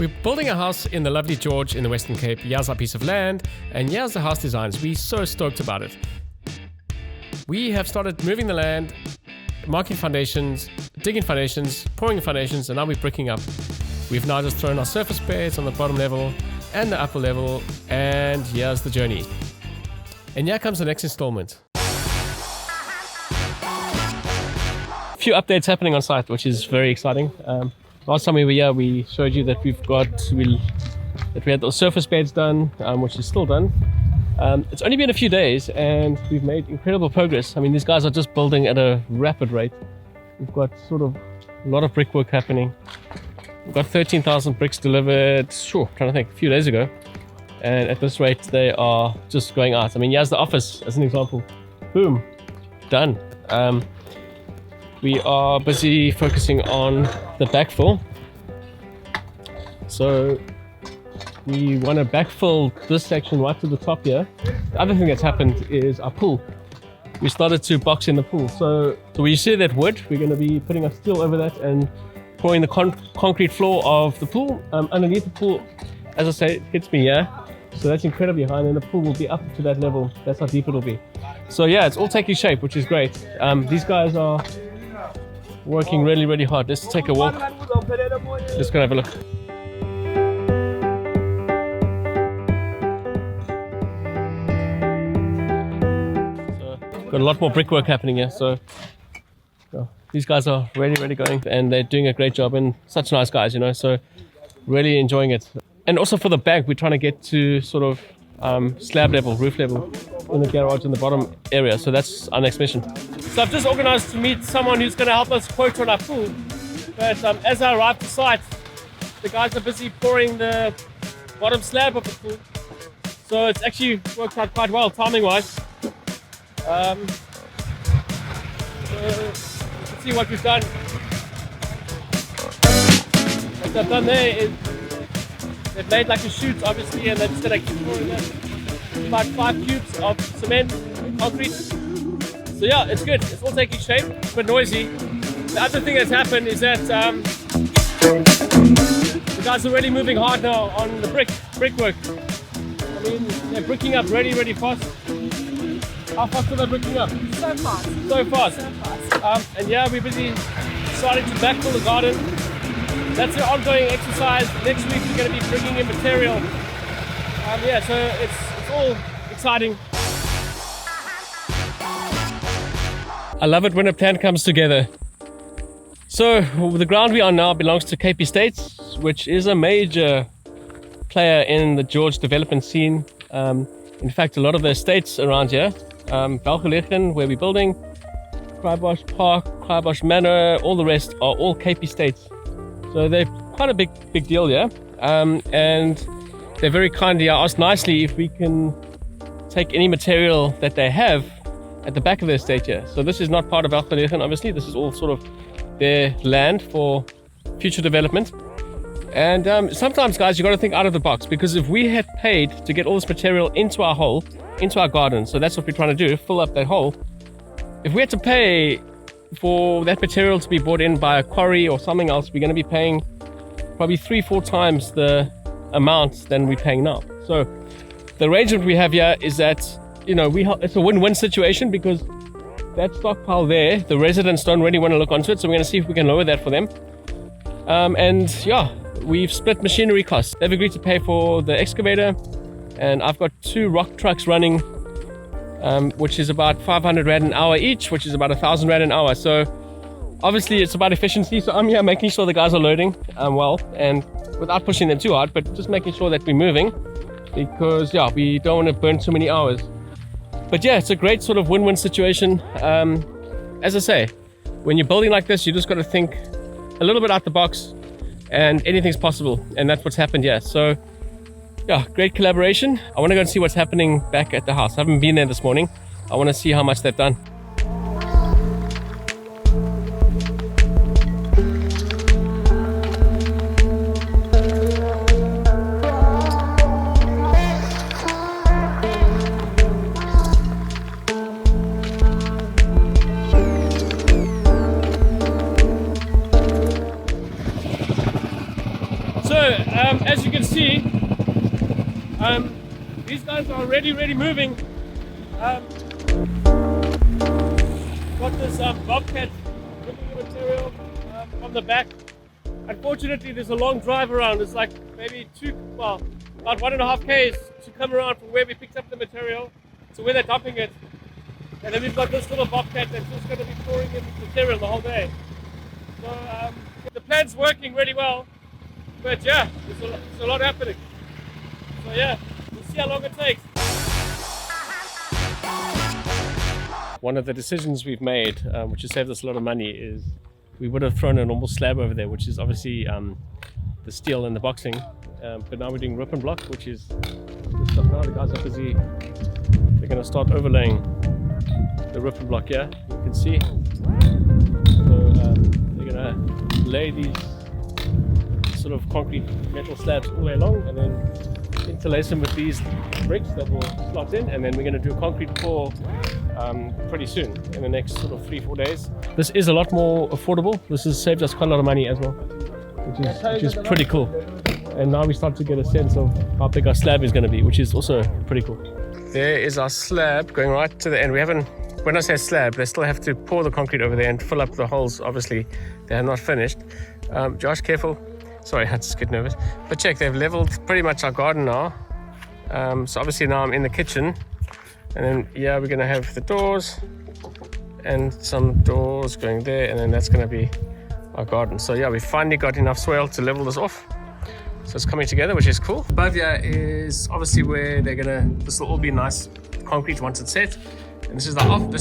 We're building a house in the lovely George in the Western Cape. Here's our piece of land, and here's the house designs. We're so stoked about it. We have started moving the land, marking foundations, digging foundations, pouring foundations, and now we're bricking up. We've now just thrown our surface beds on the bottom level and the upper level, and here's the journey. And here comes the next installment. A few updates happening on site, which is very exciting. Last time we were here, we showed you that we had those surface beds done, which is still done. It's only been a few days and we've made incredible progress. I mean, these guys are just building at a rapid rate. We've got sort of a lot of brickwork happening. We've got 13,000 bricks delivered, trying to think, a few days ago. And at this rate, they are just going out. I mean, here's the office as an example. Boom, done. We are busy focusing on the backfill. So we want to backfill this section right to the top here. The other thing that's happened is our pool. We started to box in the pool. So where you see that wood, we're going to be putting a steel over that and pouring the concrete floor of the pool. Underneath the pool, as I say, it hits me here. So that's incredibly high, and then the pool will be up to that level. That's how deep it'll be. So yeah, it's all taking shape, which is great. These guys are working really, really hard. Let's take a walk. Let's go have a look. So, got a lot more brickwork happening here. So these guys are really going, and they're doing a great job, and such nice guys, you know. So really enjoying it. And also for the back, we're trying to get to sort of slab level, roof level in the garage in the bottom area. So that's our next mission. So I've just organized to meet someone who's going to help us quote on our pool. But as I arrived to site, the guys are busy pouring the bottom slab of the pool. So it's actually worked out quite well, timing-wise. So let's see what we've done. What they've done there is they've made like a chute, obviously, and they're just going to keep pouring that. About 5 cubes of cement and concrete. So yeah, it's good. It's all taking shape. It's a bit noisy. The other thing that's happened is that the guys are really moving hard now on the brickwork. I mean, they're bricking up really fast. How fast are they bricking up? So fast. So fast. And yeah, we're busy starting to backfill the garden. That's an ongoing exercise. Next week we're going to be bringing in material. Yeah, so it's all exciting. I love it when a plan comes together. So the ground we are now belongs to Cape Estates, which is a major player in the George development scene. In fact, a lot of the estates around here, Belgelegen, where we're building, Kraaibos Park, Kraaibos Manor, all the rest are all Cape Estates. So they're quite a big deal here. And they're very kindly asked nicely if we can take any material that they have at the back of the estate here. So this is not part of Belgelegen, obviously. This is all sort of their land for future development. And sometimes, guys, you got to think out of the box, because if we had paid to get all this material into our hole, into our garden, so that's what we're trying to do, fill up that hole. If we had to pay for that material to be brought in by a quarry or something else, we're going to be paying probably 3-4 times the amount than we're paying now. So the arrangement we have here is that, you know, it's a win-win situation, because that stockpile there, the residents don't really want to look onto it, so we're going to see if we can lower that for them. And yeah, we've split machinery costs. They've agreed to pay for the excavator, and I've got 2 rock trucks running, which is about 500 Rand an hour each, which is about 1,000 Rand an hour. So obviously it's about efficiency, so I'm here making sure the guys are loading well, and without pushing them too hard, but just making sure that we're moving, because yeah, we don't want to burn too many hours. But yeah, it's a great sort of win-win situation. As I say, when you're building like this, you just got to think a little bit out the box, and anything's possible, and that's what's happened here. So yeah, great collaboration. I want to go and see what's happening back at the house. I haven't been there this morning. I want to see how much they've done. as you can see, these guys are already moving. Got this bobcat looking at material from the back. Unfortunately, there's a long drive around. It's like maybe about 1.5 k's to come around from where we picked up the material to where they're dumping it. And then we've got this little bobcat that's just going to be pouring in material the whole day. So the plan's working really well, but yeah, there's a lot happening. So yeah, we'll see how long it takes. One of the decisions we've made, which has saved us a lot of money, is we would have thrown a normal slab over there, which is obviously the steel and the boxing, but now we're doing rip and block, which is this stuff now. The guys are busy. They're going to start overlaying the rip and block here. You can see. So they're going to lay these sort of concrete metal slabs all the way along, and then interlace them with these bricks that will slot in, and then we're going to do a concrete pour pretty soon, in the next sort of 3-4 days. This is a lot more affordable. This has saved us quite a lot of money as well, which is pretty cool. And now we start to get a sense of how big our slab is going to be, which is also pretty cool. There is our slab going right to the end. When I say slab, they still have to pour the concrete over there and fill up the holes. Obviously, they are not finished. Josh, careful. Sorry, I just get nervous. But check, they've leveled pretty much our garden now. So obviously now I'm in the kitchen. And then, yeah, we're going to have the doors and some doors going there. And then that's going to be our garden. So yeah, we finally got enough soil to level this off. So it's coming together, which is cool. Above here is obviously where this will all be nice concrete once it's set. And this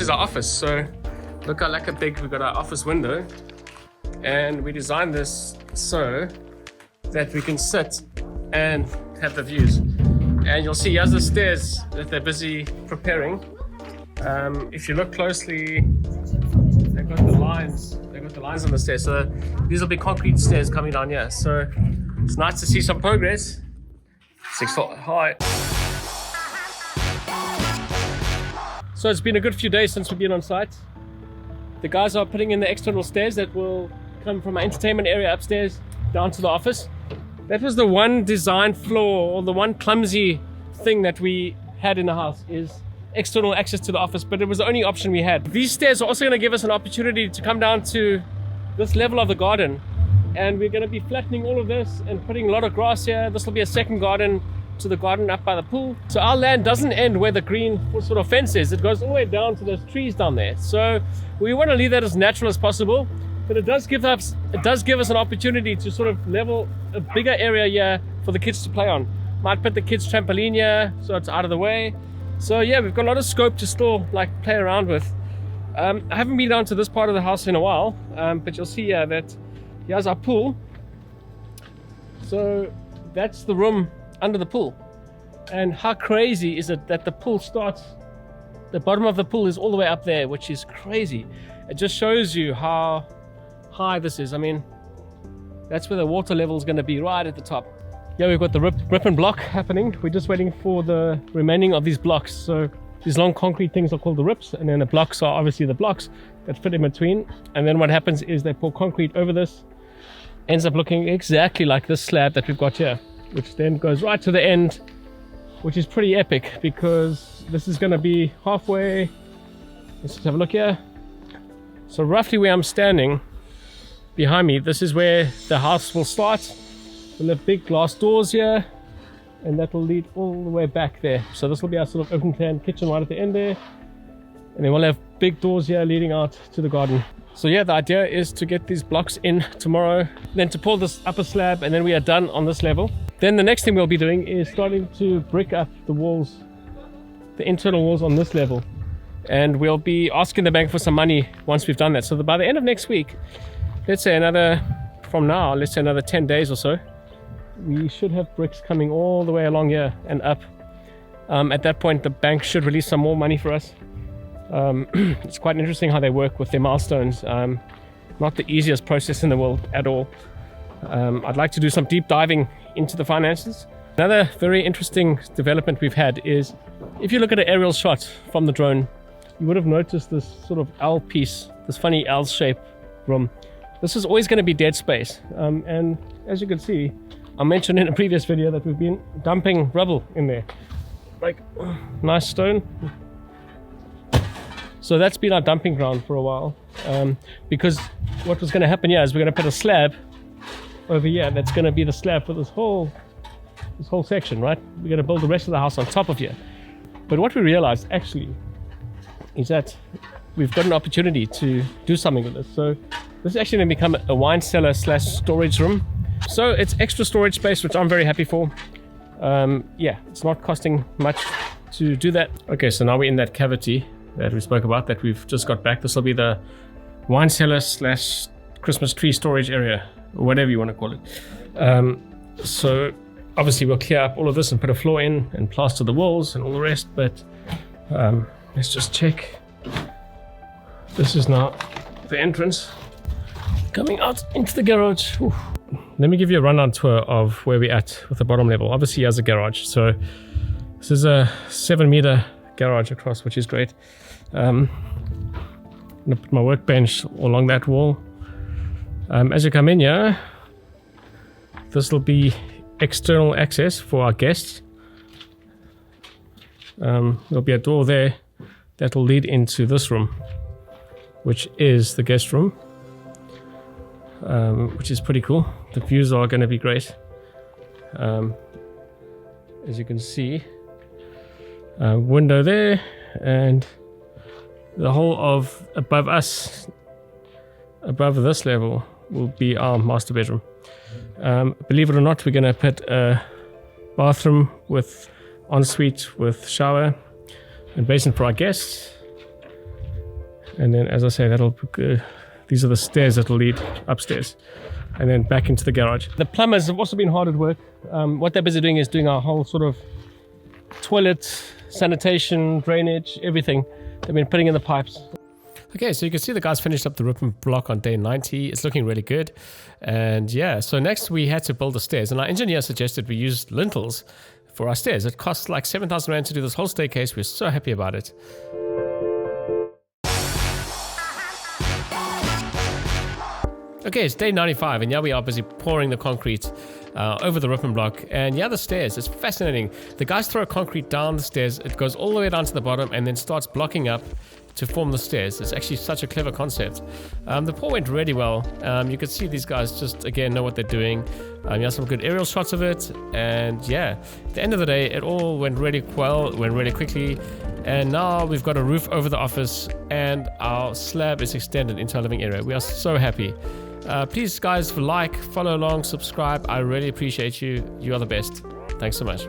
is our office. So look how big we've got our office window. And we designed this so that we can sit and have the views. And you'll see here's the stairs that they're busy preparing. If you look closely, they've got the lines on the stairs. So these will be concrete stairs coming down here. So it's nice to see some progress. 6 foot high. So it's been a good few days since we've been on site. The guys are putting in the external stairs that will come from our entertainment area upstairs down to the office. That was the one design flaw, or the one clumsy thing that we had in the house, is external access to the office, but it was the only option we had. These stairs are also going to give us an opportunity to come down to this level of the garden, and we're going to be flattening all of this and putting a lot of grass here. This will be a second garden to the garden up by the pool. So our land doesn't end where the green sort of fence is. It goes all the way down to those trees down there. So we want to leave that as natural as possible. But it does give us an opportunity to sort of level a bigger area here for the kids to play on. Might put the kids' trampoline here so it's out of the way. So yeah, we've got a lot of scope to still play around with. I haven't been down to this part of the house in a while, but you'll see here that here's our pool. So that's the room under the pool. And how crazy is it that the bottom of the pool is all the way up there, which is crazy. It just shows you how high this is. I mean, that's where the water level is going to be, right at the top. Yeah, we've got the rip and block happening. We're just waiting for the remaining of these blocks. So these long concrete things are called the rips, and then the blocks are obviously the blocks that fit in between. And then what happens is they pour concrete over this. Ends up looking exactly like this slab that we've got here, which then goes right to the end, which is pretty epic, because this is going to be halfway. Let's just have a look here. So roughly where I'm standing behind me, this is where the house will start. We'll have big glass doors here, and that will lead all the way back there. So this will be our sort of open plan kitchen right at the end there, and then we'll have big doors here leading out to the garden. So yeah, the idea is to get these blocks in tomorrow, then to pull this upper slab, and then we are done on this level. Then the next thing we'll be doing is starting to brick up the walls, the internal walls on this level, and we'll be asking the bank for some money once we've done that. So by the end of next week, let's say another 10 days or so, we should have bricks coming all the way along here and up. At that point, the bank should release some more money for us. It's quite interesting how they work with their milestones. Not the easiest process in the world at all. I'd like to do some deep diving into the finances. Another very interesting development we've had is, if you look at an aerial shot from the drone, you would have noticed this sort of L piece, this funny L-shaped room. This is always going to be dead space. And as you can see, I mentioned in a previous video that we've been dumping rubble in there, like nice stone. So that's been our dumping ground for a while, because what was going to happen here is we're going to put a slab over here. That's going to be the slab for this whole section, right? We're going to build the rest of the house on top of here. But what we realized actually is that we've got an opportunity to do something with this. So this is actually going to become a wine cellar / storage room. So it's extra storage space, which I'm very happy for. Yeah, it's not costing much to do that. Okay, so now we're in that cavity that we spoke about, that we've just got back. This will be the wine cellar / Christmas tree storage area, or whatever you want to call it. So obviously we'll clear up all of this and put a floor in and plaster the walls and all the rest, but let's just check. This is now the entrance coming out into the garage. Ooh. Let me give you a rundown tour of where we're at with the bottom level. Obviously he has a garage, so this is a 7-meter garage across, which is great. I'm gonna put my workbench along that wall. As you come in here, this will be external access for our guests. There'll be a door there that will lead into this room, which is the guest room, which is pretty cool. The views are going to be great. As you can see, window there, and the whole of above us, above this level, will be our master bedroom. Believe it or not, we're going to put a bathroom with ensuite with shower and basin for our guests. And then, as I say, these are the stairs that will lead upstairs and then back into the garage. The plumbers have also been hard at work. What they're busy doing is doing our whole sort of toilet, sanitation, drainage, everything. They've been putting in the pipes. Okay, so you can see the guys finished up the roof and block on day 90. It's looking really good. And yeah, so next we had to build the stairs, and our engineer suggested we use lintels for our stairs. It costs like 7,000 Rand to do this whole staircase. We're so happy about it. Okay, it's day 95, and yeah, we are busy pouring the concrete over the roof and block. And yeah, the stairs, it's fascinating. The guys throw concrete down the stairs, it goes all the way down to the bottom and then starts blocking up to form the stairs. It's actually such a clever concept. The pour went really well. You could see these guys just, again, know what they're doing. You have some good aerial shots of it, and yeah, at the end of the day, it all went really well, went really quickly. And now we've got a roof over the office, and our slab is extended into our living area. We are so happy. Please, guys, like, follow along, subscribe. I really appreciate you. You are the best. Thanks so much.